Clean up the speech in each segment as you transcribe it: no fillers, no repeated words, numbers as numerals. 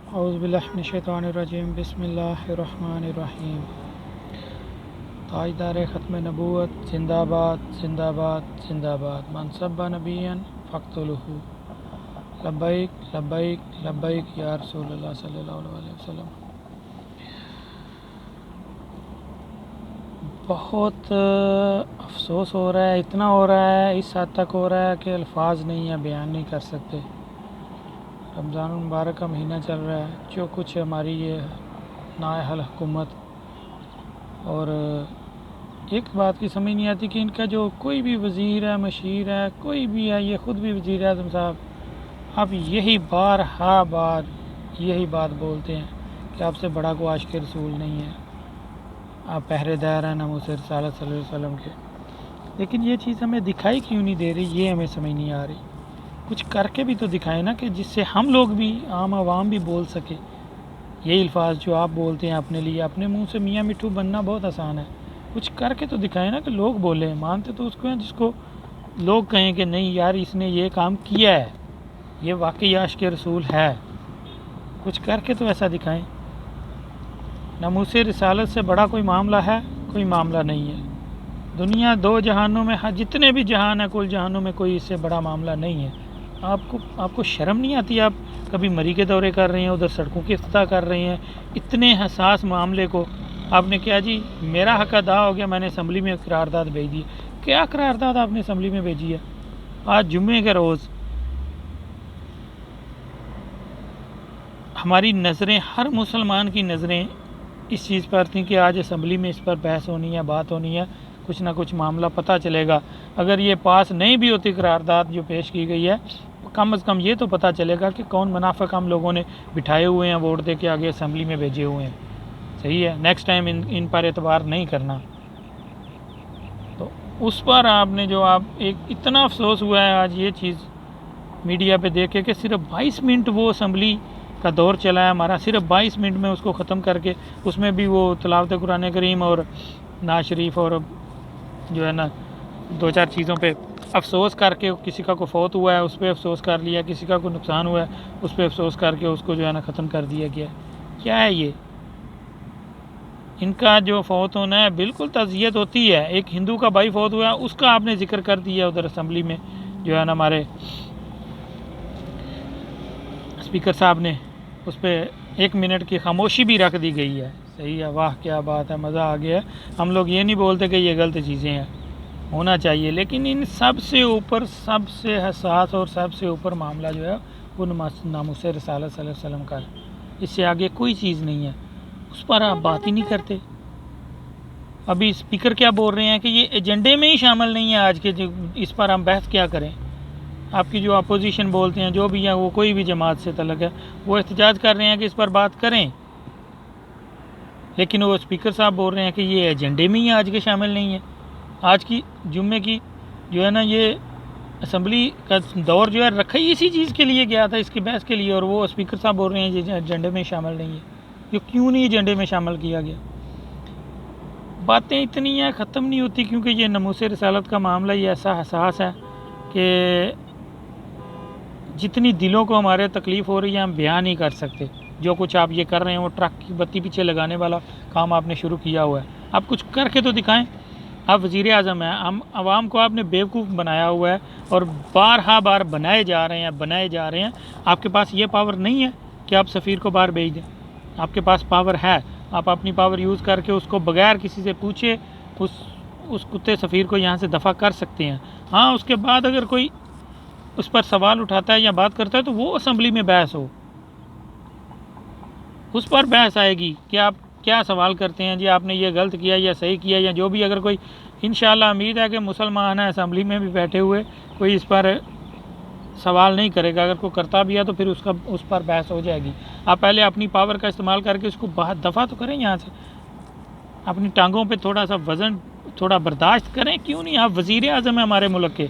औज़ुबिल्लाहिमिनश्शैतानिर्रजीम बिस्मिल्लाहिर्रहमानिर्रहीम। ताजदार ख़त्म नबूवत जिंदाबाद जिंदाबाद जिंदाबाद। मन सब्बा नबिय्यन फ़क़्तुलूहु। लब्बैक लब्बैक लब्बैक या रसूलल्लाह सल्लल्लाहु अलैहि वसल्लम। बहुत अफसोस हो रहा है, इतना हो रहा है, इस हद तक हो रहा है कि अल्फाज नहीं है, बयान नहीं कर सकते। रमज़ान मुबारक का महीना चल रहा है, जो कुछ हमारी ये नाअहल हुकूमत, और एक बात की समझ नहीं आती कि इनका जो कोई भी वज़ीर है, मशीर है, कोई भी है, ये ख़ुद भी वज़ीर आज़म साहब, आप यही बार यही बात बोलते हैं कि आपसे बड़ा कोई आशिक़ रसूल नहीं है, आप पहरेदार हैं नामूस रिसालत सल्लल्लाहु अलैहि वसल्लम के। लेकिन ये चीज़ हमें दिखाई क्यों नहीं दे रही, ये हमें समझ नहीं आ रही। कुछ करके भी तो दिखाएं ना, कि जिससे हम लोग भी, आम आवाम भी बोल सके। यही अल्फाज जो आप बोलते हैं अपने लिए, अपने मुंह से मियाँ मिट्ठू बनना बहुत आसान है। कुछ करके तो दिखाएं ना, कि लोग बोलें, मानते तो उसको हैं जिसको लोग कहें कि नहीं यार इसने ये काम किया है, ये वाकई आशिक़ रसूल है। कुछ करके तो ऐसा दिखाएं। नामूस रिसालत से बड़ा कोई मामला है? कोई मामला नहीं है। दुनिया दो जहानों में, जितने भी जहान है, कुल जहानों में कोई इससे बड़ा मामला नहीं है। आपको शर्म नहीं आती? आप कभी मरी के दौरे कर रहे हैं, उधर सड़कों की इफ्तिताह कर रहे हैं, इतने हसास मामले को आपने क्या जी मेरा हक अदा हो गया, मैंने असम्बली में करारदाद भेज दी। क्या करारदाद आपने असम्बली में भेजी है? आज जुम्मे के रोज़ हमारी नज़रें, हर मुसलमान की नज़रें इस चीज़ पर थी कि आज असम्बली में इस पर बहस होनी है, बात होनी है, कुछ ना कुछ मामला पता चलेगा। अगर ये पास नहीं भी होती करारदाद जो पेश की गई है, कम से कम ये तो पता चलेगा कि कौन मुनाफिक हम लोगों ने बिठाए हुए हैं, वोट दे के आगे असम्बली में भेजे हुए हैं। सही है, नेक्स्ट टाइम इन पर एतबार नहीं करना। तो उस पर आपने जो आप एक इतना अफसोस हुआ है आज ये चीज़ मीडिया पे देखे कि सिर्फ 22 मिनट वो असम्बली का दौर चला है हमारा, सिर्फ 22 मिनट में उसको ख़त्म करके, उसमें भी वो तिलावत कुरान करीम और नाज शरीफ और जो है ना दो चार चीज़ों पे अफसोस करके, किसी का को फौत हुआ है उस पर अफसोस कर लिया, किसी का को नुकसान हुआ है उस पर अफसोस करके उसको जो है ना ख़त्म कर दिया गया। क्या है ये? इनका जो फौत होना है बिल्कुल तज़ियत होती है। एक हिंदू का भाई फौत हुआ, उसका आपने जिक्र कर दिया उधर असम्बली में, जो है ना हमारे स्पीकर साहब ने, उस पर 1 मिनट की खामोशी भी रख दी गई है। सही है, वाह क्या बात है, मज़ा आ गया। हम लोग ये नहीं बोलते कि ये गलत चीज़ें हैं, होना चाहिए, लेकिन इन सब से ऊपर, सबसे हसास और सबसे ऊपर मामला जो है वो नामूस रिसालत सल्लल्लाहु अलैहि वसल्लम का है। इससे आगे कोई चीज़ नहीं है, उस पर आप बात ही नहीं करते। अभी स्पीकर क्या बोल रहे हैं कि ये एजेंडे में ही शामिल नहीं है आज के, जो इस पर हम बहस क्या करें। आपकी जो अपोजिशन बोलते हैं, जो भी है, वो कोई भी जमात से तल्लुक़ है, वो एहतजाज कर रहे हैं कि इस पर बात करें, लेकिन वो स्पीकर साहब बोल रहे हैं कि ये एजेंडे में ही आज के शामिल नहीं है। आज की जुम्मे की जो है ना ये असम्बली का दौर जो है रखा ही इसी चीज़ के लिए गया था, इसकी बहस के लिए, और वो स्पीकर साहब बोल रहे हैं ये एजेंडे में शामिल नहीं है। ये क्यों नहीं एजेंडे में शामिल किया गया? बातें इतनी हैं, ख़त्म नहीं होती, क्योंकि ये नामूस रिसालत का मामला ही ऐसा हसास है कि जितनी दिलों को हमारे तकलीफ़ हो रही है हम बयान नहीं कर सकते। जो कुछ आप ये कर रहे हैं, वो ट्रक की बत्ती पीछे लगाने वाला काम आपने शुरू किया हुआ है। आप कुछ करके तो दिखाएं। आप वज़ीर आज़म हैं, हम आवाम को आपने बेवकूफ़ बनाया हुआ है, और बार बनाए जा रहे हैं। आपके पास ये पावर नहीं है कि आप सफ़ीर को बाहर भेज दें। आपके पास पावर है, आप अपनी पावर यूज़ करके उसको बग़ैर किसी से पूछे उस कुत्ते सफ़ीर को यहाँ से दफ़ा कर सकते हैं। हाँ, उसके बाद अगर कोई उस पर सवाल उठाता है या बात करता है तो वो असम्बली में बहस हो, उस पर बहस आएगी कि आप क्या सवाल करते हैं जी, आपने ये गलत किया या सही किया, या जो भी। अगर कोई, इंशाअल्लाह उम्मीद है कि मुसलमान है असम्बली में भी बैठे हुए, कोई इस पर सवाल नहीं करेगा। अगर कोई करता भी है तो फिर उस पर बहस हो जाएगी। आप पहले अपनी पावर का इस्तेमाल करके उसको दफ़ा तो करें यहाँ से, अपनी टांगों पे थोड़ा सा वज़न, थोड़ा बर्दाश्त करें। क्यों नहीं? आप वज़ीर आज़म हैं हमारे मुल्क के,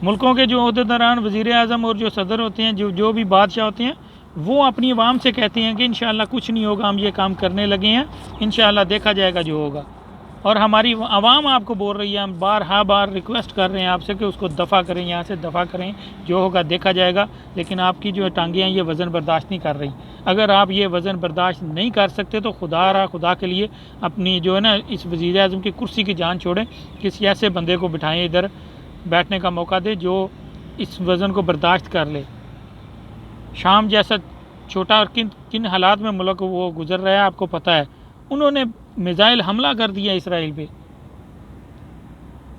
मुल्कों के जो अहदेदारान वज़ीर आज़म और जो सदर होते हैं, जो भी बादशाह होते हैं, वो अपनी आवाम से कहते हैं कि इंशाअल्लाह कुछ नहीं होगा, हम ये काम करने लगे हैं, इंशाअल्लाह देखा जाएगा जो होगा। और हमारी आवाम आपको बोल रही है, हम बार रिक्वेस्ट कर रहे हैं आपसे कि उसको दफ़ा करें, यहाँ से दफ़ा करें, जो होगा देखा जाएगा। लेकिन आपकी जो टांगें हैं ये वज़न बर्दाश्त नहीं कर रही। अगर आप ये वज़न बर्दाश्त नहीं कर सकते तो खुदा के लिए अपनी जो है ना इस वज़ीर आज़म की कुर्सी की जान छोड़ें, किसी ऐसे बंदे को बिठाएं, इधर बैठने का मौका दें जो इस वज़न को बर्दाश्त कर ले। शाम जैसा छोटा और किन किन हालात में मुल्क वो गुजर रहा है आपको पता है। उन्होंने मिज़ाइल हमला कर दिया इसराइल पे।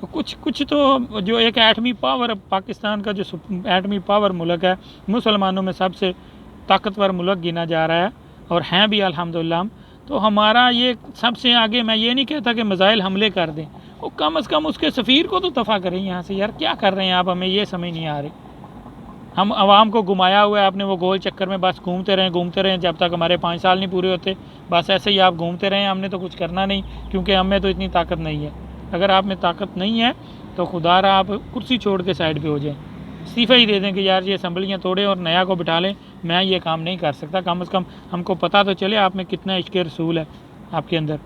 तो कुछ तो जो एक एटमी पावर, पाकिस्तान का जो एटमी पावर मुल्क है, मुसलमानों में सबसे ताकतवर मुल्क गिना जा रहा है और हैं भी अल्हम्दुलिल्लाह। तो हमारा ये सबसे आगे, मैं ये नहीं कहता कि मिज़ाइल हमले कर दें, वो कम से कम उसके सफ़ीर को तो दफ़ा करें यहाँ से। यार क्या कर रहे हैं आप, हमें ये समझ नहीं आ रही। हम आवाम को घुमाया हुआ है आपने, वो गोल चक्कर में बस घूमते रहें जब तक हमारे 5 साल नहीं पूरे होते। बस ऐसे ही आप घूमते रहें, हमने तो कुछ करना नहीं, क्योंकि हमें तो इतनी ताकत नहीं है। अगर आप में ताकत नहीं है तो खुदारा आप कुर्सी छोड़ के साइड पे हो जाएं, इस्तीफ़ा ही दे दें कि यार ये असम्बलियाँ तोड़ें और नया को बिठा लें, मैं ये काम नहीं कर सकता। कम से कम हमको पता तो चले आप में कितना इश्क़ रसूल है, आपके अंदर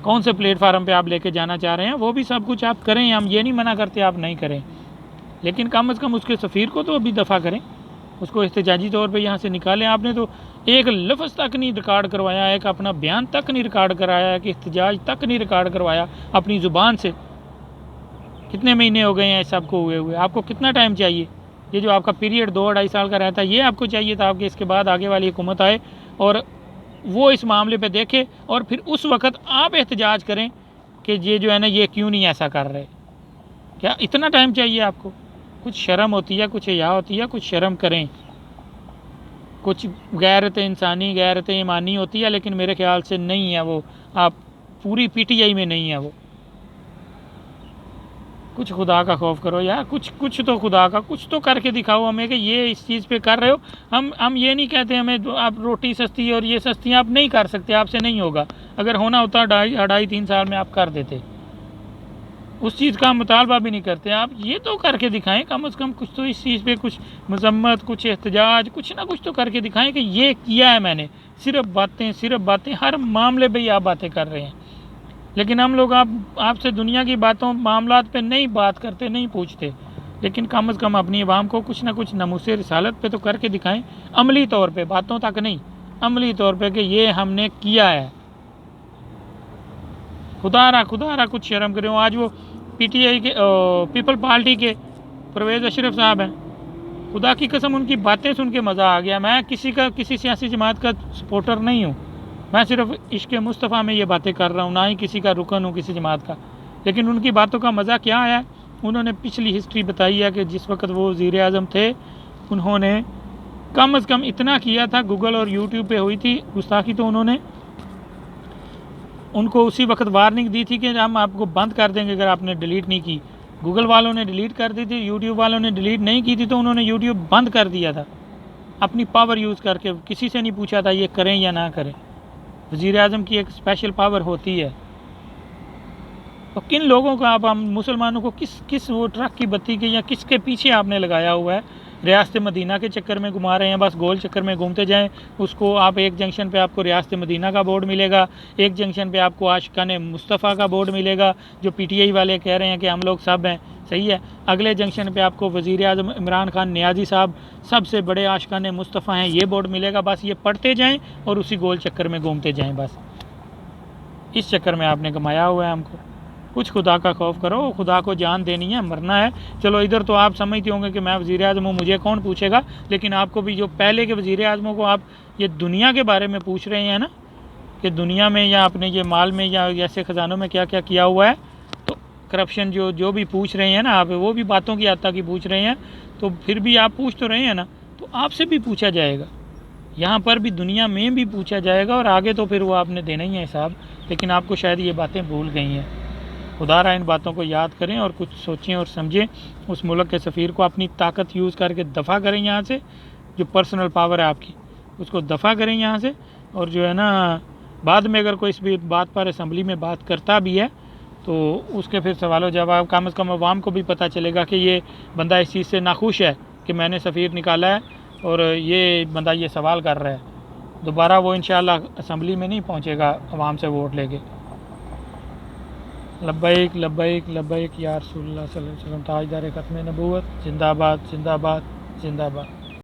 कौन से प्लेटफार्म पे आप लेके जाना चाह रहे हैं, वो भी सब कुछ आप करें। हम ये नहीं मना करते आप नहीं करें, लेकिन कम से कम उसके सफ़ीर को तो अभी दफ़ा करें, उसको एहतजाजी तौर पे यहाँ से निकालें। आपने तो एक लफ्ज़ तक नहीं रिकॉर्ड करवाया, एक अपना बयान तक नहीं रिकॉर्ड कराया, कि एहतजाज तक नहीं रिकॉर्ड करवाया अपनी ज़ुबान से। कितने महीने हो गए हैं सब को हुए? आपको कितना टाइम चाहिए? ये जो आपका पीरियड 2-2.5 साल का रहता है, ये आपको चाहिए था आपके इसके बाद आगे वाली हुकूमत आए और वो इस मामले पे देखे और फिर उस वक़्त आप एहतजाज करें कि ये जो है ना ये क्यों नहीं ऐसा कर रहे। क्या इतना टाइम चाहिए आपको? कुछ शर्म होती है, कुछ हया होती है, कुछ शर्म करें। कुछ गैरत इंसानी, गैरत ईमानी होती है, लेकिन मेरे ख्याल से नहीं है वो, आप पूरी पीटीआई में नहीं है वो। कुछ खुदा का खौफ करो यार, कुछ तो खुदा का कुछ तो करके दिखाओ हमें कि ये इस चीज़ पे कर रहे हो। हम ये नहीं कहते हमें आप रोटी सस्ती और ये सस्ती आप नहीं कर सकते, आपसे नहीं होगा। अगर होना होता 2.5-3 साल में आप कर देते, उस चीज़ का मुतालबा भी नहीं करते आप। ये तो करके दिखाएं कम से कम, कुछ तो इस चीज़ पे कुछ मजम्मत, कुछ एहतजाज, कुछ ना कुछ तो करके दिखाएं कि ये किया है मैंने। सिर्फ बातें, हर मामले पे ही आप बातें कर रहे हैं, लेकिन हम लोग आपसे दुनिया की बातों मामलात पे नहीं बात करते, नहीं पूछते। लेकिन कम से कम अपनी आवाम को कुछ ना कुछ नमूसे रिसालत पे तो करके दिखाएं, अमली तौर पे, बातों तक नहीं, अमली तौर पे कि ये हमने किया है। खुदारा कुछ शर्म करें। आज वो पीटीआई के पीपल पार्टी के परवेज़ अशरफ साहब हैं, खुदा की कसम उनकी बातें सुन के मज़ा आ गया। मैं किसी सियासी जमात का सपोर्टर नहीं हूँ, मैं सिर्फ इश्क़ मुस्तफ़ा में ये बातें कर रहा हूँ, ना ही किसी का रुकन हूँ किसी जमात का। लेकिन उनकी बातों का मज़ा क्या आया, उन्होंने पिछली हिस्ट्री बताई है कि जिस वक्त वो वज़ीर आज़म थे उन्होंने कम से कम इतना किया था। गूगल और यूट्यूब पे हुई थी गुस्ताखी, तो उन्होंने उनको उसी वक्त वार्निंग दी थी कि हम आपको बंद कर देंगे अगर आपने डिलीट नहीं की। गूगल वालों ने डिलीट कर दी थी, यूट्यूब वालों ने डिलीट नहीं की थी, तो उन्होंने यूट्यूब बंद कर दिया था अपनी पावर यूज़ करके। किसी से नहीं पूछा था ये करें या ना करें। वज़ीर आज़म की एक स्पेशल पावर होती है। तो किन लोगों को आप, हम मुसलमानों को किस वो ट्रक की बत्ती के या किसके पीछे आपने लगाया हुआ है? रियासत मदीना के चक्कर में घुमा रहे हैं, बस गोल चक्कर में घूमते जाएं। उसको आप एक जंक्शन पे आपको रियासत मदीना का बोर्ड मिलेगा, एक जंक्शन पे आपको आशिकाने मुस्तफ़ा का बोर्ड मिलेगा, जो पीटीआई वाले कह रहे हैं कि हम लोग सब हैं, सही है। अगले जंक्शन पे आपको वज़ीर आज़म इमरान खान नियाज़ी साहब सबसे बड़े आशिकाने मुस्तफ़ा हैं, ये बोर्ड मिलेगा। बस ये पढ़ते जाएँ और उसी गोल चक्कर में घूमते जाएँ, बस इस चक्कर में आपने कमाया हुआ है हमको। कुछ खुदा का खौफ करो, खुदा को जान देनी है, मरना है। चलो इधर तो आप समझते होंगे कि मैं वज़ीर आज़म हूँ, मुझे कौन पूछेगा, लेकिन आपको भी जो पहले के वज़ीर आज़मों को आप ये दुनिया के बारे में पूछ रहे हैं ना, कि दुनिया में या अपने ये माल में या ऐसे ख़जानों में क्या क्या किया हुआ है, तो करप्शन जो भी पूछ रहे हैं ना आप, वो भी बातों की आता की पूछ रहे हैं, तो फिर भी आप पूछ तो रहे हैं ना, तो आपसे भी पूछा जाएगा, यहाँ पर भी दुनिया में भी पूछा जाएगा, और आगे तो फिर वो आपने देना ही है हिसाब। लेकिन आपको शायद ये बातें भूल गई हैं। खुदारा इन बातों को याद करें और कुछ सोचें और समझें। उस मुल्क के सफ़ीर को अपनी ताकत यूज़ करके दफ़ा करें यहाँ से, जो पर्सनल पावर है आपकी उसको दफ़ा करें यहाँ से। और जो है ना, बाद में अगर कोई इस भी बात पर असम्बली में बात करता भी है तो उसके फिर सवालों जवाब, कम से कम अवाम को भी पता चलेगा कि ये बंदा इस चीज़ से नाखुश है कि मैंने सफ़ीर निकाला है और ये बंदा ये सवाल कर रहा है। दोबारा वो इंशाअल्लाह असम्बली में नहीं पहुँचेगा अवाम से वोट लेके। लब्बैक लब्बैक लब्बैक या रसूलुल्लाह सल्लल्लाहु अलैहि वसल्लम, ताजदार ख़त्म नबूवत, जिंदाबाद जिंदाबाद जिंदाबाद।